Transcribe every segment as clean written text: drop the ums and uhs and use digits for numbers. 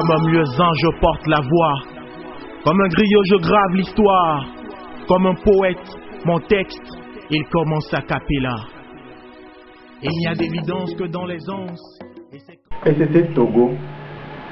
Comme un muezzin, je porte la voix. Comme un griot, je grave l'histoire. Comme un poète, mon texte, il commence à cappella. Il n'y a d'évidence que dans les onces. ECC Togo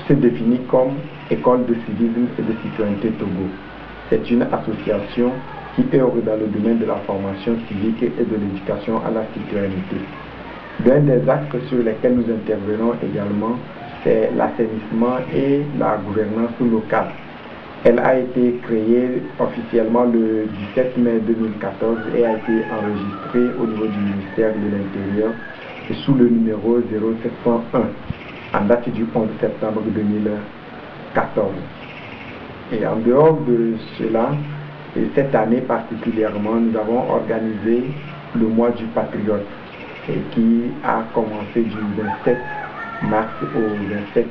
se définit comme École de civisme et de citoyenneté Togo. C'est une association qui œuvre dans le domaine de la formation civique et de l'éducation à la citoyenneté. L'un des axes sur lesquels nous intervenons également, c'est l'assainissement et la gouvernance locale. Elle a été créée officiellement le 17 mai 2014 et a été enregistrée au niveau du ministère de l'Intérieur sous le numéro 0701 en date du 11 septembre 2014. Et en dehors de cela, et cette année particulièrement, nous avons organisé le mois du patriote qui a commencé du 27 mars au 27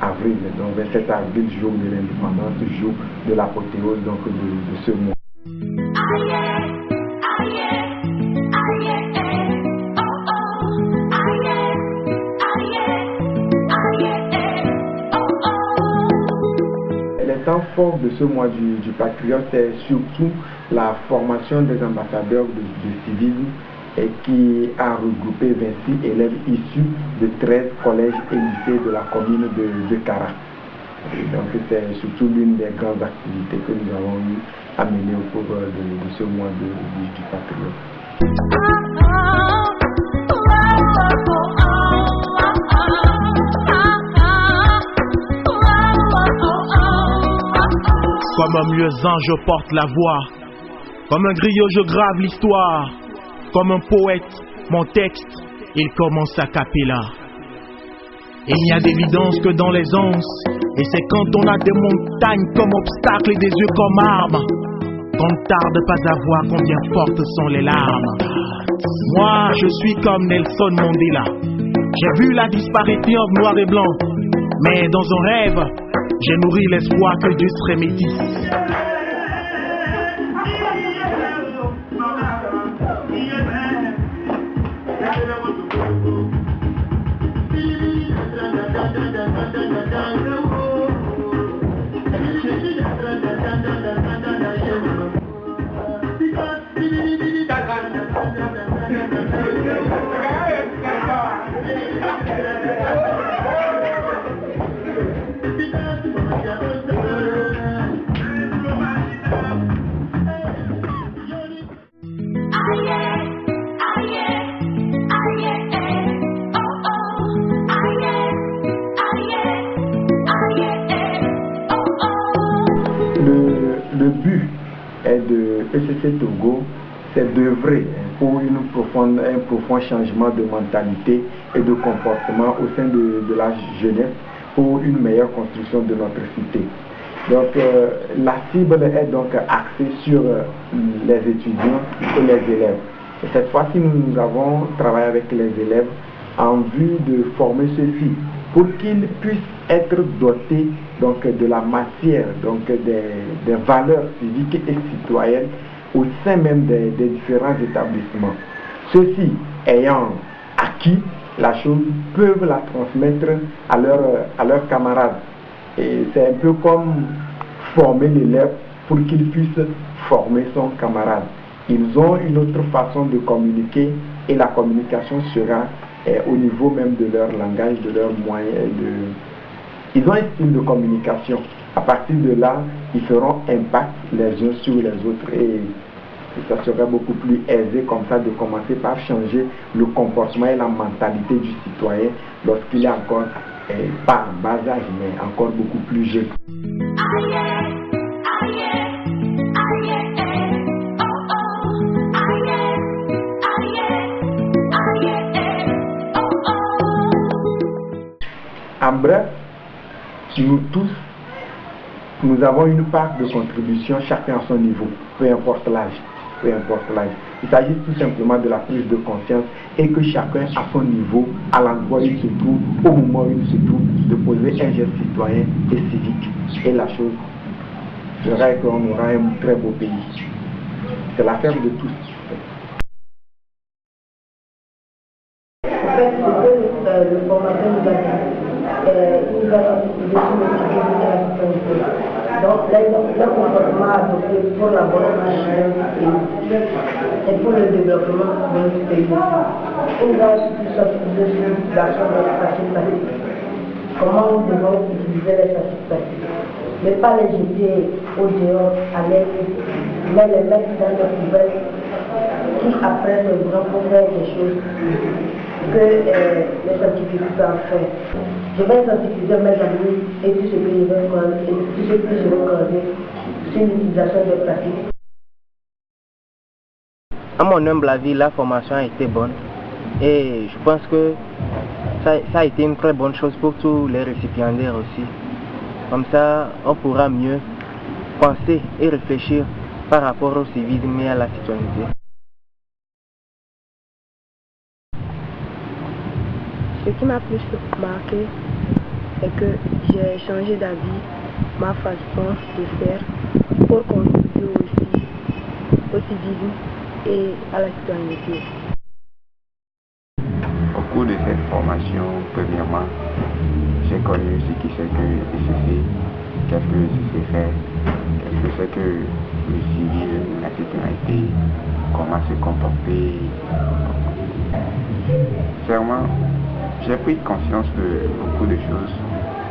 avril. Donc 27 avril, jour de l'indépendance, jour de l'apothéose de ce mois. Les temps forts de ce mois du patriote, c'est surtout la formation des ambassadeurs de civisme et qui a regroupé 26 élèves issus de 13 collèges et lycées de la commune de Kara. Et donc c'est surtout l'une des grandes activités que nous avons eu à mener au cours de ce mois du patriote. Comme un muezzin, je porte la voix. Comme un griot, je grave l'histoire. Comme un poète, mon texte, il commence à cappella. Il n'y a d'évidence que dans les onces. Et c'est quand on a des montagnes comme obstacles et des yeux comme armes qu'on ne tarde pas à voir combien fortes sont les larmes. Moi, je suis comme Nelson Mandela. J'ai vu la disparition en noir et blanc. Mais dans un rêve, j'ai nourri l'espoir que Dieu serait métis. Le but de ECC Togo, c'est d'œuvrer pour un profond changement de mentalité et de comportement au sein de la jeunesse pour une meilleure construction de notre cité. Donc la cible est donc axée sur les étudiants et les élèves. Et cette fois-ci, nous avons travaillé avec les élèves en vue de former ceux-ci pour qu'ils puissent être dotés donc de la matière, donc des valeurs civiques et citoyennes au sein même des différents établissements. Ceux-ci ayant acquis la chose peuvent la transmettre à leurs camarades. Et c'est un peu comme former l'élève pour qu'il puisse former son camarade. Ils ont une autre façon de communiquer et la communication sera au niveau même de leur langage, de leurs moyens. Ils ont un style de communication. À partir de là, ils feront impact les uns sur les autres et ça serait beaucoup plus aisé comme ça de commencer par changer le comportement et la mentalité du citoyen lorsqu'il est encore pas en bas âge, mais encore beaucoup plus jeune. En bref, nous tous, nous avons une part de contribution, chacun à son niveau, peu importe l'âge. Il s'agit tout simplement de la prise de conscience et que chacun à son niveau, à l'endroit où il se trouve, au moment où il se trouve, de poser un geste citoyen et civique. Et la chose sera qu'on aura un très beau pays. C'est l'affaire de tous. En fait, ce que le formateur nous a dit, une nouvelle entité de la citoyenneté. Donc, le comportement adopté pour la bonne marche et pour le développement de notre pays. Une grande sensibilisation d'action de pratique pacifique. Comment nous devons utiliser les pratiques pacifiques. Ne pas les jeter au dehors à l'air, mais les mettre dans les poubelles qui après se vont pour faire des choses que les scientifiques peuvent faire. Je vais sensibiliser mes amis et tout ce que je vais creuser sur l'utilisation des pratiques. À mon humble avis, la formation a été bonne et je pense que ça a été une très bonne chose pour tous les récipiendaires aussi. Comme ça, on pourra mieux penser et réfléchir par rapport au civisme et à la citoyenneté. Ce qui m'a plus marqué, c'est que j'ai changé d'avis, ma façon de faire, pour contribuer aussi au civisme et à la citoyenneté. Au cours de cette formation, premièrement, j'ai connu ce qui c'est que le SCC, qu'est-ce que le SCC fait, qu'est-ce que c'est que le civil, la citoyenneté, comment se comporter. Sûrement, j'ai pris conscience de beaucoup de choses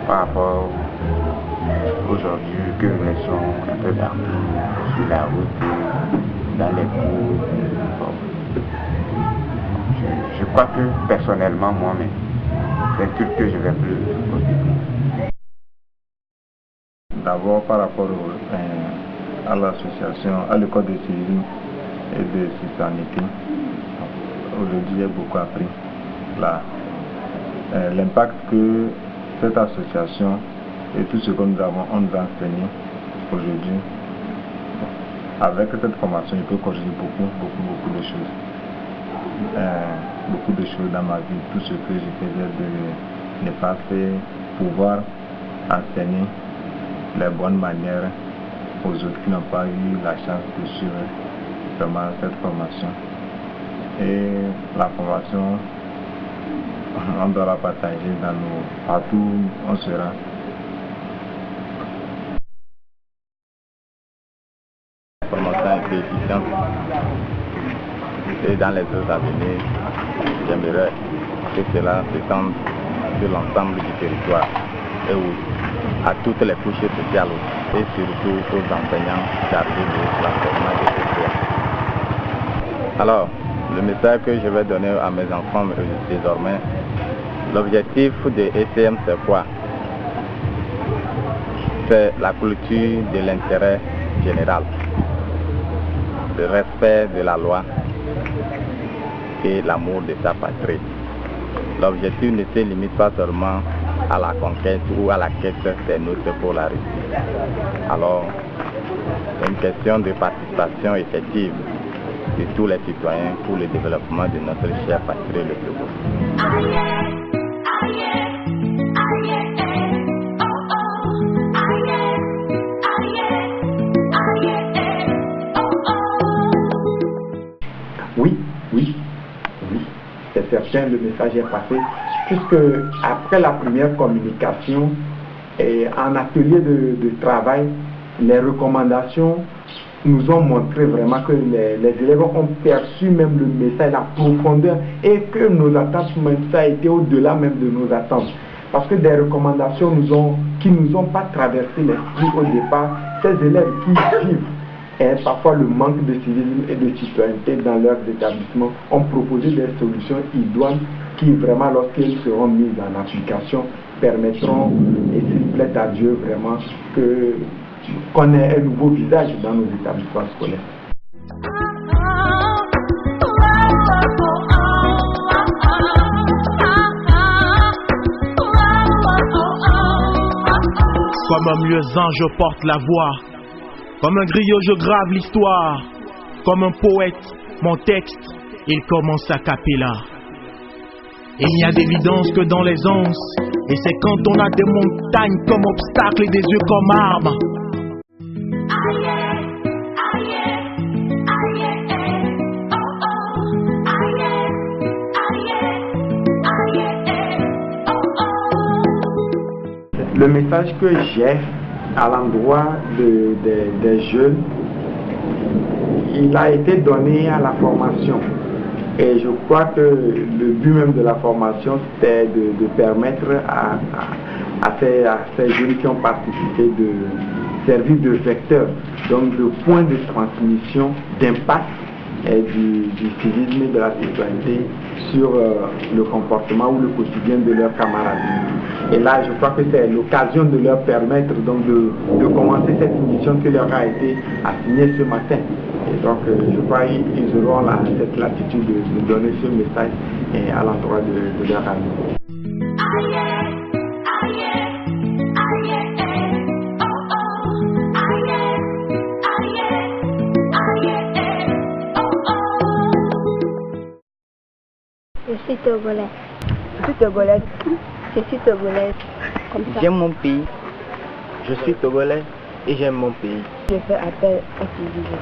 par rapport aujourd'hui que les sont un peu partout, sur la route, dans les cours. Je crois que personnellement, moi-même, c'est tout ce que je vais plus positiver. D'abord par rapport à l'association, à l'école de civisme et de citoyenneté, aujourd'hui j'ai beaucoup appris l'impact que cette association et tout ce que nous avons enseigné aujourd'hui. Avec cette formation, je peux corriger beaucoup de choses. Beaucoup de choses dans ma vie, tout ce que je faisais de ne pas faire, pouvoir enseigner les bonnes manières aux autres qui n'ont pas eu la chance de suivre vraiment cette formation. Et la formation, on doit la partager partout où on sera. La formation a été efficiente. Et dans les heures à venir, j'aimerais que cela s'étende sur l'ensemble du territoire et à toutes les couches sociales et surtout aux enseignants chargés de l'enseignement des étudiants. Alors, le message que je vais donner à mes enfants désormais, l'objectif de ECM c'est quoi? C'est la culture de l'intérêt général, le respect de la loi et l'amour de sa patrie. L'objectif ne se limite pas seulement à la conquête ou à la quête des nôtres pour la Russie. Alors, c'est une question de participation effective de tous les citoyens pour le développement de notre chère patrie le Togo. Oui, c'est certain, le message est passé, puisque après la première communication et en atelier de travail, les recommandations nous ont montré vraiment que les élèves ont perçu même le message, la profondeur, et que nos attentes, ça a été au-delà même de nos attentes. Parce que des recommandations qui ne nous ont pas traversé l'esprit au départ, ces élèves qui vivent parfois le manque de civisme et de citoyenneté dans leurs établissements ont proposé des solutions idoines qui vraiment, lorsqu'elles seront mises en application, permettront, et s'il plaît à Dieu vraiment, qu'on ait un nouveau visage dans nos établissements scolaires. Comme un muezzin, je porte la voix. Comme un griot, je grave l'histoire. Comme un poète, mon texte, il commence à cappella. Il n'y a d'évidence que dans les onces. Et c'est quand on a des montagnes comme obstacles et des yeux comme armes. Le message que j'ai à l'endroit des jeunes, il a été donné à la formation. Et je crois que le but même de la formation, c'était de permettre à ces jeunes qui ont participé de servir de vecteur, donc de point de transmission, d'impact du civisme et de la citoyenneté sur le comportement ou le quotidien de leurs camarades. Et là, je crois que c'est l'occasion de leur permettre donc de commencer cette mission qui leur a été assignée ce matin. Et donc, je crois qu'ils auront cette latitude de donner ce message à l'endroit de leur amis. Je suis togolaise. Je suis togolaise. Je suis togolaise. Comme ça. J'aime mon pays. Je suis togolais et j'aime mon pays. Je fais appel au civisme.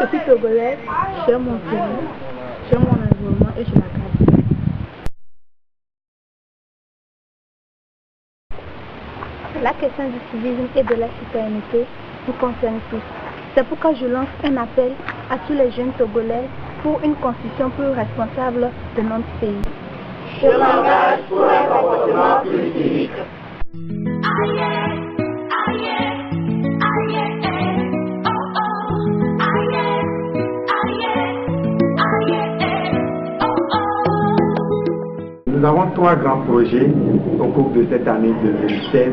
Je suis togolaise, j'aime mon pays, j'aime mon environnement et je la garde. La question du civisme et de la citoyenneté nous concerne tous. C'est pourquoi je lance un appel à tous les jeunes togolais pour une constitution plus responsable de notre pays. Je m'engage pour un comportement plus civique. Nous avons 3 grands projets au cours de cette année 2016.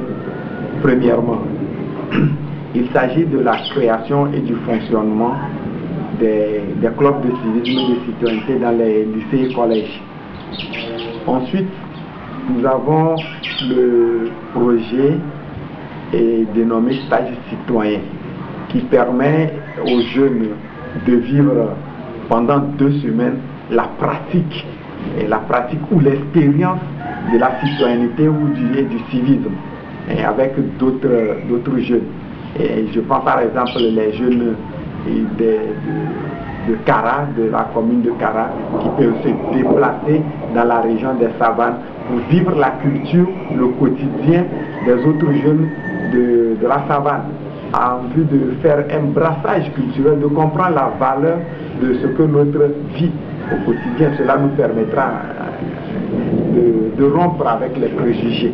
Premièrement, il s'agit de la création et du fonctionnement des clubs de civisme et de citoyenneté dans les lycées et collèges. Ensuite, nous avons le projet dénommé Stage citoyen qui permet aux jeunes de vivre pendant 2 semaines la pratique ou l'expérience de la citoyenneté ou du civisme avec d'autres jeunes. Et je prends par exemple les jeunes de Kara, de la commune de Kara, qui peuvent se déplacer dans la région des savanes pour vivre la culture, le quotidien des autres jeunes de la savane, en vue de faire un brassage culturel, de comprendre la valeur de ce que notre vie au quotidien. Cela nous permettra de rompre avec les préjugés.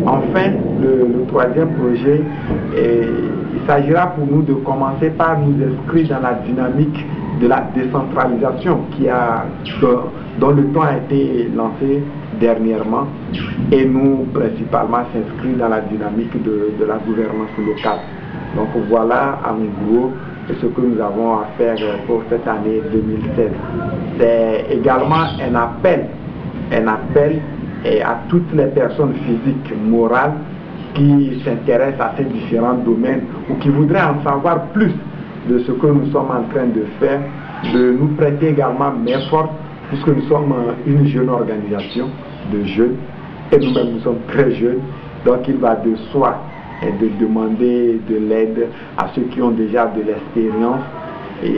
Enfin, le 3e projet, il s'agira pour nous de commencer par nous inscrire dans la dynamique de la décentralisation dont le temps a été lancé dernièrement, et nous principalement s'inscrire dans la dynamique de la gouvernance locale. Donc voilà en gros ce que nous avons à faire pour cette année 2016. C'est également un appel à toutes les personnes physiques, morales, qui s'intéressent à ces différents domaines ou qui voudraient en savoir plus de ce que nous sommes en train de faire, de nous prêter également main forte, puisque nous sommes une jeune organisation de jeunes, et nous-mêmes nous sommes très jeunes, donc il va de soi de demander de l'aide à ceux qui ont déjà de l'expérience et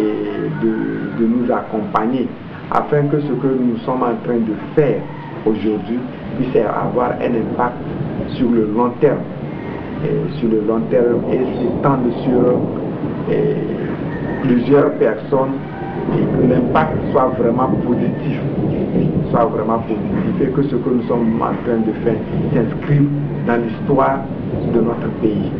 de nous accompagner, afin que ce que nous sommes en train de faire aujourd'hui puisse avoir un impact sur le long terme, et s'étendre sur plusieurs personnes, et que l'impact soit vraiment positif, et que ce que nous sommes en train de faire s'inscrive dans l'histoire de notre pays.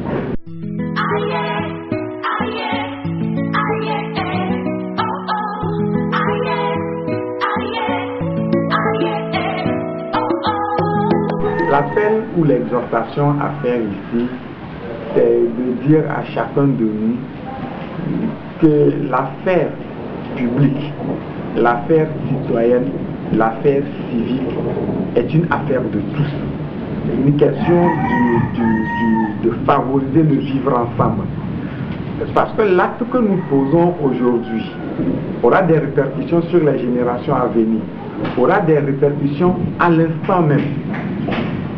L'appel ou l'exhortation à faire ici, c'est de dire à chacun de nous que l'affaire publique, l'affaire citoyenne, l'affaire civique est une affaire de tous. C'est une question de favoriser le vivre ensemble. Parce que l'acte que nous posons aujourd'hui aura des répercussions sur les générations à venir, aura des répercussions à l'instant même.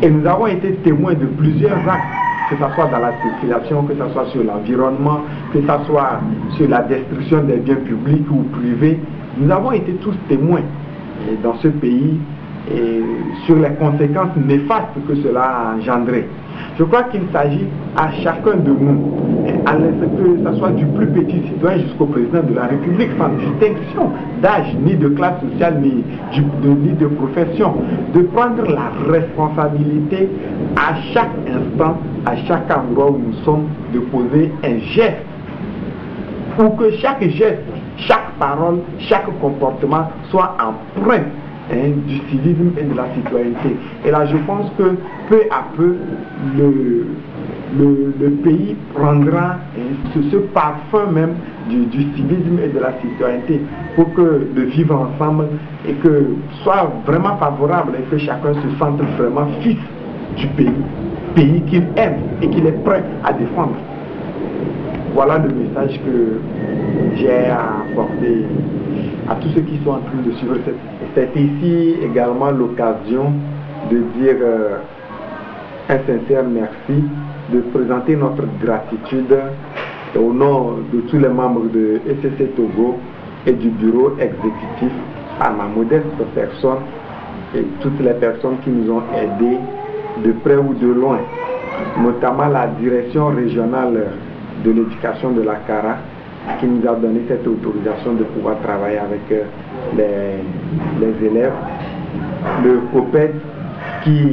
Et nous avons été témoins de plusieurs actes, que ce soit dans la circulation, que ce soit sur l'environnement, que ce soit sur la destruction des biens publics ou privés, Nous avons été tous témoins dans ce pays et sur les conséquences néfastes que cela a engendré. Je crois qu'il s'agit à chacun de nous, que ce soit du plus petit citoyen jusqu'au président de la République, sans distinction d'âge, ni de classe sociale, ni de profession, de prendre la responsabilité à chaque instant, à chaque endroit où nous sommes, de poser un geste, pour que chaque geste, chaque parole, chaque comportement soit empreint du civisme et de la citoyenneté. Et là, je pense que peu à peu, le pays prendra ce parfum même du civisme et de la citoyenneté pour que le vivre ensemble et que soit vraiment favorable et que chacun se sente vraiment fils du pays qu'il aime et qu'il est prêt à défendre. Voilà le message que j'ai à apporter à tous ceux qui sont en train de suivre. C'est ici également l'occasion de dire un sincère merci, de présenter notre gratitude au nom de tous les membres de ECC Togo et du bureau exécutif, à ma modeste personne et toutes les personnes qui nous ont aidés de près ou de loin, notamment la direction régionale de l'éducation de la CARA qui nous a donné cette autorisation de pouvoir travailler avec les élèves, le COPED qui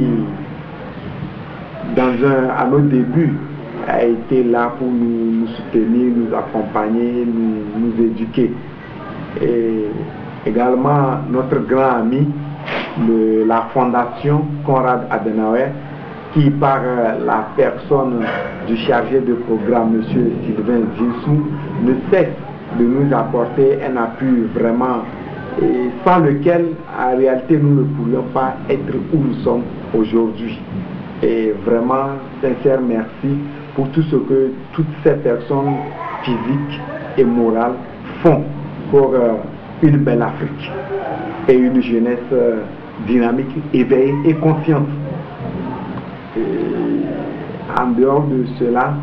à nos débuts a été là pour nous soutenir, nous accompagner, nous éduquer, et également notre grand ami la fondation Konrad Adenauer qui par la personne du chargé de programme, M. Sylvain Zinsou, ne cesse de nous apporter un appui vraiment sans lequel en réalité nous ne pourrions pas être où nous sommes aujourd'hui. Et vraiment, sincère merci pour tout ce que toutes ces personnes physiques et morales font pour une belle Afrique et une jeunesse dynamique, éveillée et consciente. En dehors de cela,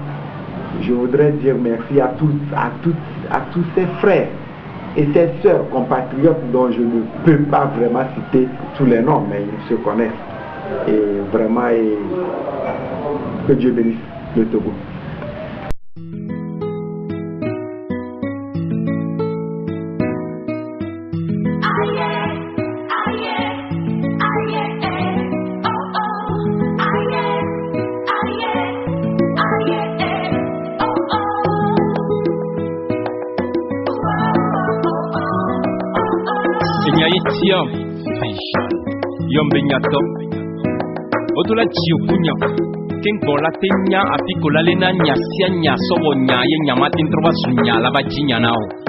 je voudrais dire merci à tous ces frères et ces sœurs compatriotes dont je ne peux pas vraiment citer tous les noms, mais ils se connaissent. Et vraiment, que Dieu bénisse le Togo. Yombe nyato otola chiokunya kengola tenya apikola lena nyasia nyaso wonya ye nyamati ntroba sunya la bajinya nao